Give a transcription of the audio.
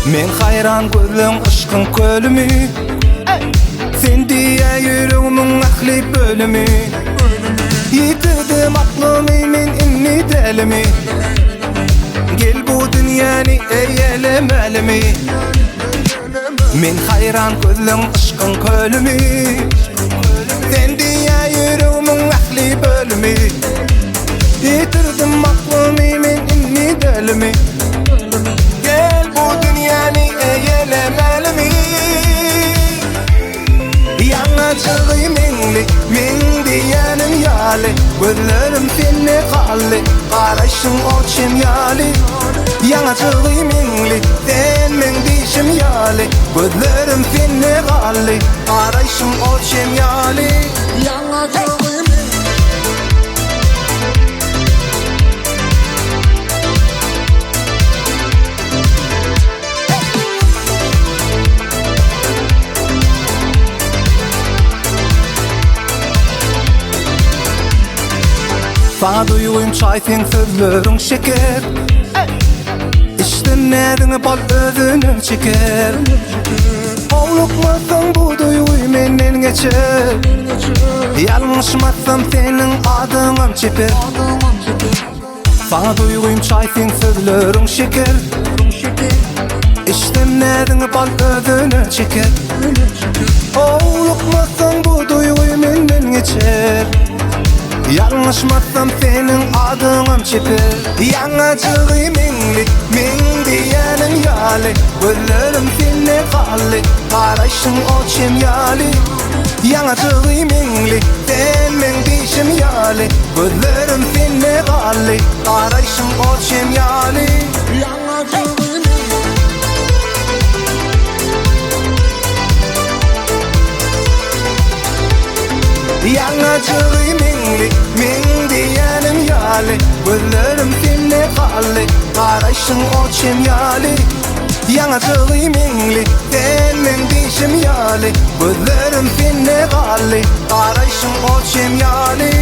Men hayran gözüm ışkın kölümü Sen diye yüreğimin akli bölümü Yitirdim aklımı men inni delimi Gel bu dünyani eyelemeli mi Men hayran gözüm ışkın kölümü Sen diye yüreğimin akli bölümü Yitirdim aklımı men inni delimi Gel bu dünyani eyelemeli mi Yanacığı minli, min diyenim yali Gözlerim seni kalli, karışın o çimyali Yanacığı minli, sen min dişim yali Gözlerim seni kalli, karışın o çimyali Yanacığı Sana duyuyum çay sen sözlerin şeker İşlemedin bal özünü çeker Hovlukmasın bu duyuyu menden geçer Yanlışmasam senin adının çeper Sana duyuyum çay sen sözlerin şeker İşlemedin bal özünü çeker Hovlukmasın bu duyuyu menden geçer Yanlışmasam senin adının çeper Yanacığı minli, min diyenim yali Gözlerim seni kalli, karışın o çimyali Yanacığı minli, sen min dişim yali Gözlerim seni kalli, karışın o çimyali Yanacığı Yanacığı minli, min diyenim yali Gözlerim seni kalli, karışın o çimyali Yanacığı minli, sen min dişim yali Gözlerim seni kalli, karışın o çimyali